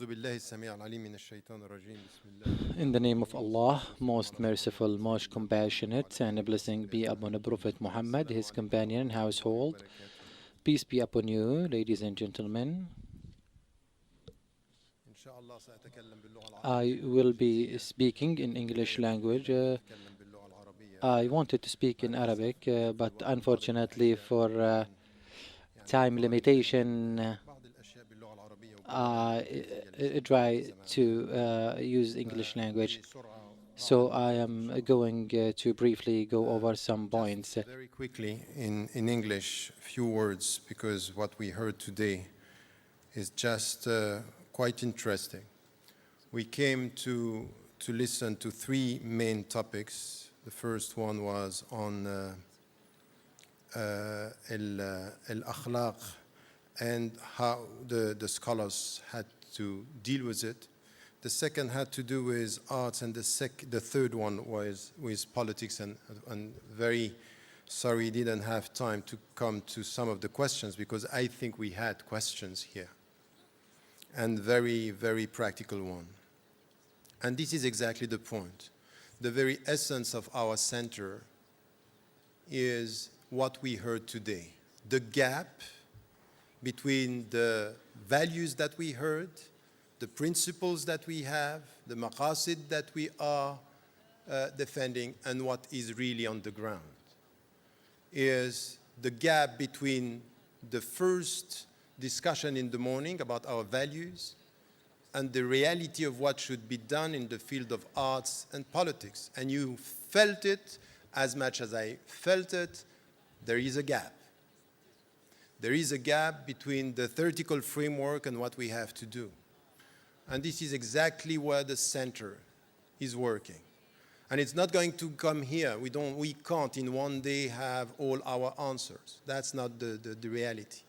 In the name of Allah, most merciful, most compassionate, and a blessing be upon the Prophet Muhammad, his companion and household. Peace be upon you, ladies and gentlemen. I will be speaking in English language. I wanted to speak in Arabic, but unfortunately for time limitation, I try to use English language. So I am going to briefly go over some points. Very quickly in English, a few words, because what we heard today is just quite interesting. We came to listen to three main topics. The first one was on al-akhlaq and how the scholars had to deal with it. The second had to do with arts, and the third one was with politics, and very sorry didn't have time to come to some of the questions, because I think we had questions here, and very, very practical one. And this is exactly the point. The very essence of our center is what we heard today. The gap between the values that we heard, the principles that we have, the maqasid that we are defending, and what is really on the ground, is the gap between the first discussion in the morning about our values and the reality of what should be done in the field of arts and politics. And you felt it as much as I felt it. There is a gap. There is a gap between the theoretical framework and what we have to do. And this is exactly where the center is working. And it's not going to come here. We can't in one day have all our answers. That's not the reality.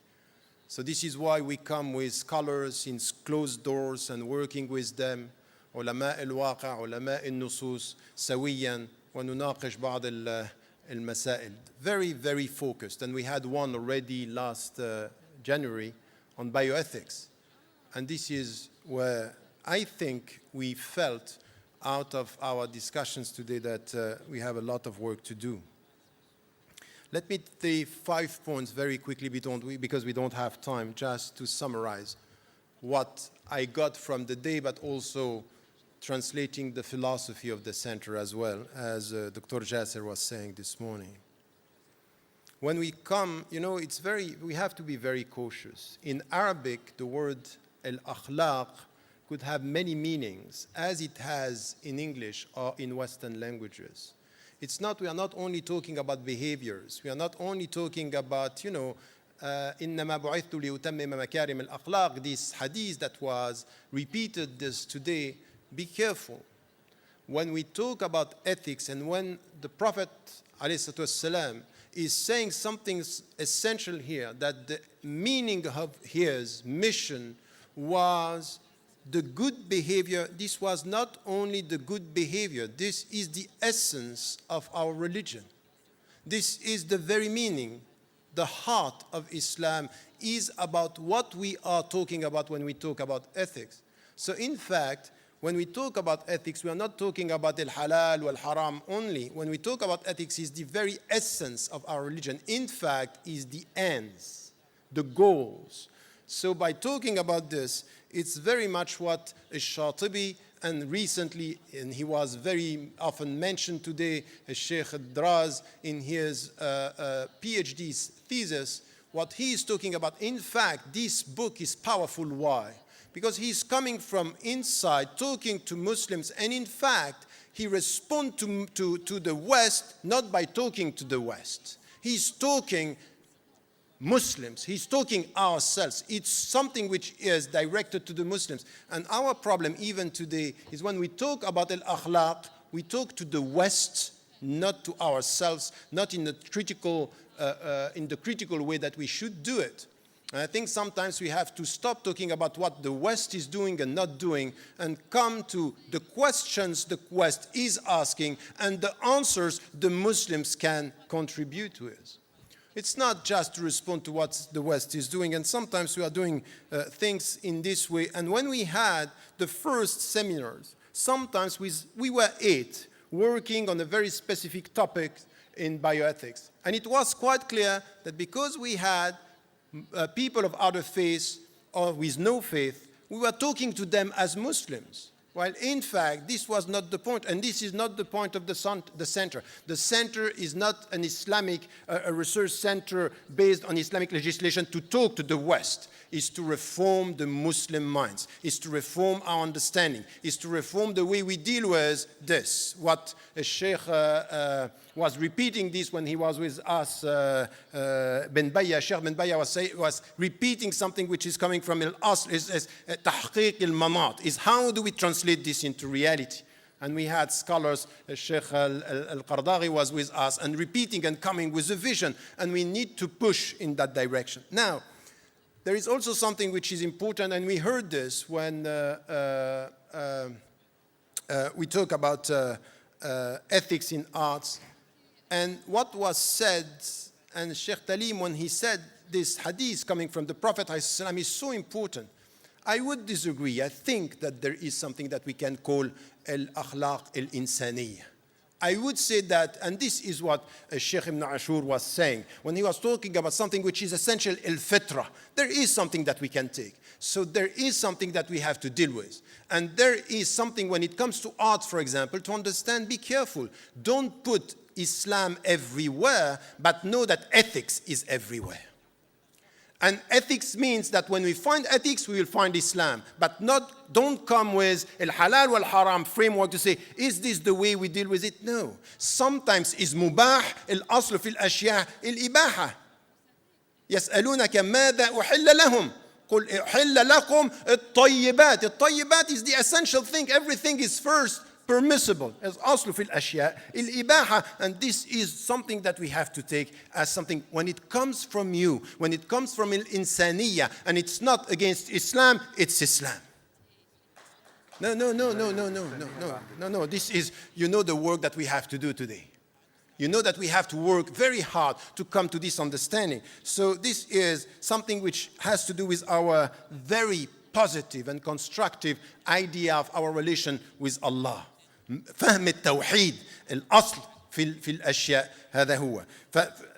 So this is why we come with scholars in closed doors and working with them. علماء الواقع, علماء النصوص سويا ونناقش بعض المسائل. Very, very focused. And we had one already last January on bioethics. And this is where I think we felt out of our discussions today that we have a lot of work to do. Let me say 5 points very quickly because we don't have time, just to summarize what I got from the day, but also translating the philosophy of the center as well, as Dr. Jasser was saying this morning. When we come, you know, we have to be very cautious. In Arabic, the word al-akhlaq could have many meanings, as it has in English or in Western languages. We are not only talking about behaviors. We are not only talking about, إِنَّمَا بُعِثْتُ لِأُتَمِّمَ مَكَارِمَ الْأَخْلَاقِ, this hadith that was repeated this today. Be careful. When we talk about ethics and when the Prophet ﷺ is saying something essential here, that the meaning of his mission was the good behavior. This was not only the good behavior. This is the essence of our religion. This is the very meaning. The heart of Islam is about what we are talking about when we talk about ethics. So in fact, when we talk about ethics, we are not talking about al-halal wal-haram only. When we talk about ethics, it's the very essence of our religion. In fact, is the ends, the goals. So by talking about this, it's very much what Shatibi, and recently, and he was very often mentioned today, Sheikh Draz in his PhD thesis, what he is talking about. In fact, this book is powerful. Why? Because he's coming from inside, talking to Muslims, and in fact, he responds to the West not by talking to the West. He's talking Muslims. He's talking ourselves. It's something which is directed to the Muslims. And our problem even today is when we talk about al-akhlaq, we talk to the West, not to ourselves, not in the critical way that we should do it. And I think sometimes we have to stop talking about what the West is doing and not doing and come to the questions the West is asking and the answers the Muslims can contribute with. It's not just to respond to what the West is doing, and sometimes we are doing things in this way. And when we had the first seminars, sometimes we were 8 working on a very specific topic in bioethics. And it was quite clear that because we had people of other faiths or with no faith, we were talking to them as Muslims. While in fact, this was not the point, and this is not the point of the center. The center is not an Islamic research center based on Islamic legislation to talk to the West. It's to reform the Muslim minds. It's to reform our understanding. It's to reform the way we deal with this. What Sheikh was repeating this when he was with us, Ben Baya, Sheikh Ben Baya was repeating something which is coming from Al-Asl, is tahqiq al-manat, is how do we translate this into reality? And we had scholars, Sheikh Al-Qaradaghi was with us, and repeating and coming with a vision, and we need to push in that direction. Now, there is also something which is important, and we heard this when we talk about ethics in arts. And what was said, and Sheikh Talim, when he said this hadith coming from the Prophet ﷺ is so important. I would disagree. I think that there is something that we can call al-akhlaq al-insaniyya. I would say that, and this is what Sheikh Ibn Ashur was saying, when he was talking about something which is essential, al-fitra, there is something that we can take. So there is something that we have to deal with. And there is something when it comes to art, for example, to understand, be careful. Don't put Islam everywhere, but know that ethics is everywhere. And ethics means that when we find ethics, we will find Islam. But don't come with al-halal wal-haram framework to say, is this the way we deal with it? No. Sometimes is mubah, al-aslu fil ashya' al-ibaha. يسألونك ماذا أحل لهم قل أحل لكم الطيبات. الطيبات is the essential thing. Everything is first permissible as aslu fil ashya al-ibaha, and this is something that we have to take as something when it comes from you, when it comes from al-insaniyya, and it's not against Islam, it's Islam. No. This is, you know, the work that we have to do today. You know that we have to work very hard to come to this understanding. So this is something which has to do with our very positive and constructive idea of our relation with Allah. فهم التوحيد الأصل في الأشياء هذا هو.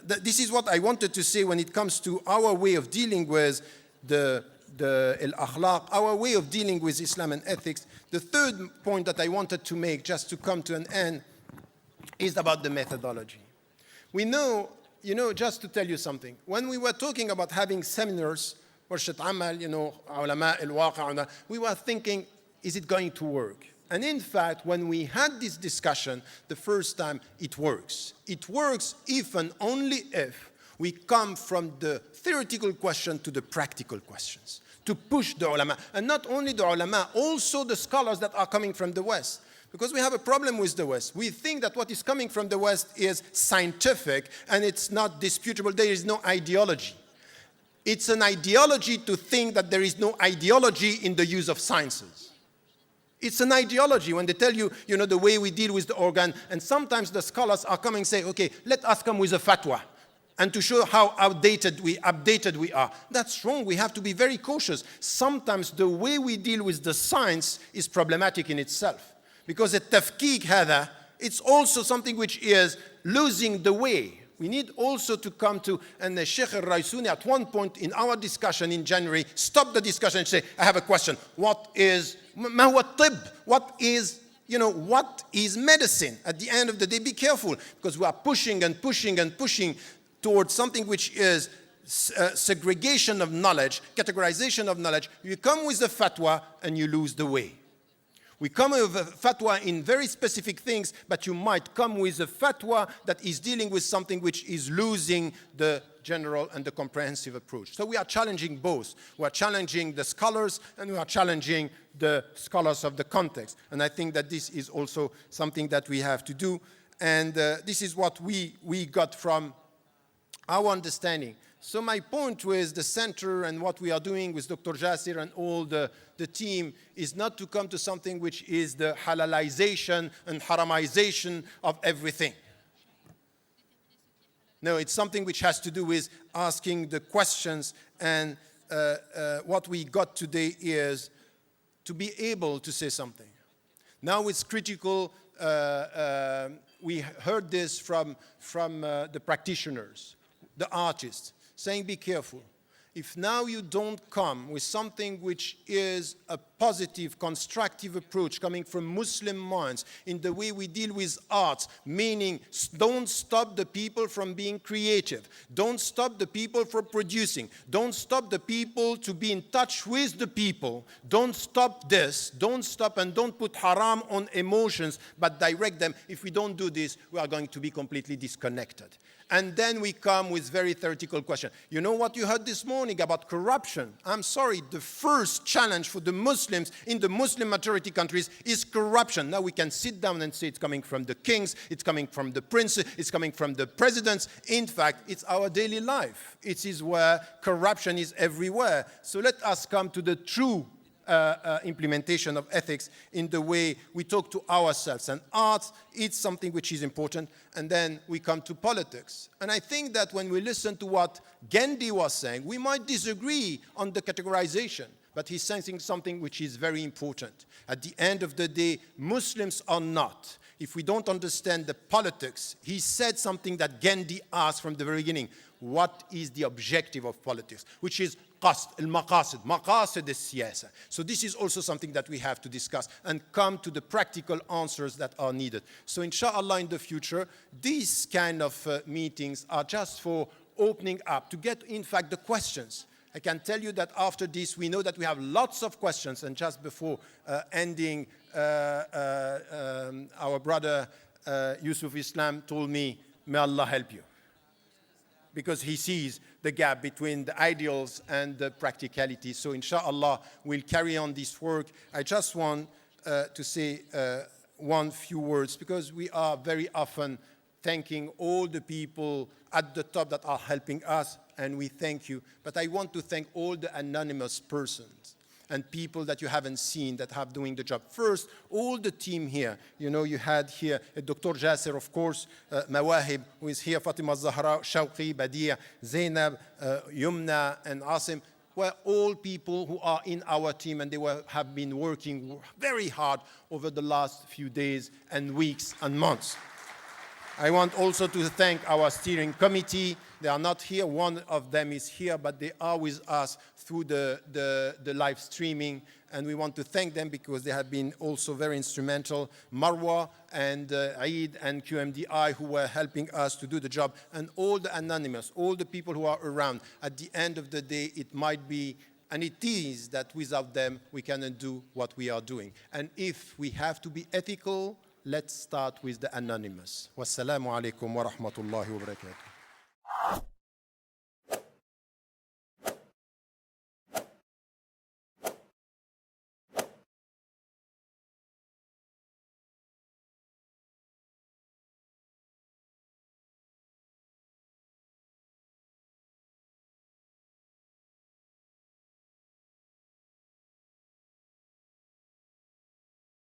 This is what I wanted to say when it comes to our way of dealing with the al-akhlaq, our way of dealing with Islam and ethics. The third point that I wanted to make, just to come to an end, is about the methodology. We know, just to tell you something, when we were talking about having seminars, ورشة عمل, علماء الواقع, we were thinking, is it going to work? And in fact, when we had this discussion the first time, it works. It works if and only if we come from the theoretical question to the practical questions, to push the ulama. And not only the ulama, also the scholars that are coming from the West. Because we have a problem with the West. We think that what is coming from the West is scientific and it's not disputable. There is no ideology. It's an ideology to think that there is no ideology in the use of sciences. It's an ideology when they tell you, the way we deal with the organ. And sometimes the scholars are coming and say, okay, let us come with a fatwa. And to show how updated we are. That's wrong. We have to be very cautious. Sometimes the way we deal with the science is problematic in itself. Because the tafkik hada, it's also something which is losing the way. We need also to come to, and the Sheikh Raissouni at one point in our discussion in January, stopped the discussion and say, I have a question. What is, ما هو الطب? What is medicine? At the end of the day, be careful, because we are pushing and pushing and pushing towards something which is segregation of knowledge, categorization of knowledge. You come with the fatwa and you lose the way. We come with a fatwa in very specific things, but you might come with a fatwa that is dealing with something which is losing the general and the comprehensive approach. So we are challenging both. We are challenging the scholars and we are challenging the scholars of the context. And I think that this is also something that we have to do. And this is what we got from our understanding. So my point with the center and what we are doing with Dr. Jasir and all the team is not to come to something which is the halalization and haramization of everything. No, it's something which has to do with asking the questions, and what we got today is to be able to say something. Now it's critical, we heard this from the practitioners, the artists, saying be careful. If now you don't come with something which is a positive, constructive approach coming from Muslim minds in the way we deal with arts, meaning don't stop the people from being creative, don't stop the people from producing, don't stop the people to be in touch with the people, don't stop this, don't stop and don't put haram on emotions, but direct them. If we don't do this, we are going to be completely disconnected. And then we come with very theoretical questions. You know what you heard this morning about corruption? I'm sorry, the first challenge for the Muslims in the Muslim majority countries is corruption. Now we can sit down and say it's coming from the kings, it's coming from the princes, it's coming from the presidents. In fact, it's our daily life. It is where corruption is everywhere. So let us come to the true implementation of ethics in the way we talk to ourselves. And art, it's something which is important. And then we come to politics. And I think that when we listen to what Gandhi was saying, we might disagree on the categorization, but he's saying something which is very important. At the end of the day, Muslims are not. If we don't understand the politics, he said something that Gandhi asked from the very beginning. What is the objective of politics? Which is qasd, al-maqasid, maqasid al-siyasa. So this is also something that we have to discuss and come to the practical answers that are needed. So inshallah in the future, these kind of meetings are just for opening up, to get in fact the questions. I can tell you that after this, we know that we have lots of questions. And just before ending, our brother Yusuf Islam told me, may Allah help you. Because he sees the gap between the ideals and the practicality. So inshallah, we'll carry on this work. I just want to say one few words, because we are very often thanking all the people at the top that are helping us, and we thank you. But I want to thank all the anonymous persons and people that you haven't seen that have doing the job. First, all the team here. You know, you had here Dr. Jasser, of course, Mawahib, who is here, Fatima Zahra, Shawqi, Badia, Zaynab, Yumna, and Asim, were all people who are in our team, and they have been working very hard over the last few days and weeks and months. I want also to thank our steering committee. They are not here. One of them is here, but they are with us through the live streaming. And we want to thank them because they have been also very instrumental. Marwa and Eid and QMDI, who were helping us to do the job. And all the anonymous, all the people who are around. At the end of the day, it might be, and it is, that without them, we cannot do what we are doing. And if we have to be ethical, let's start with the anonymous. Wassalamu alaikum wa rahmatullahi wa barakatuh.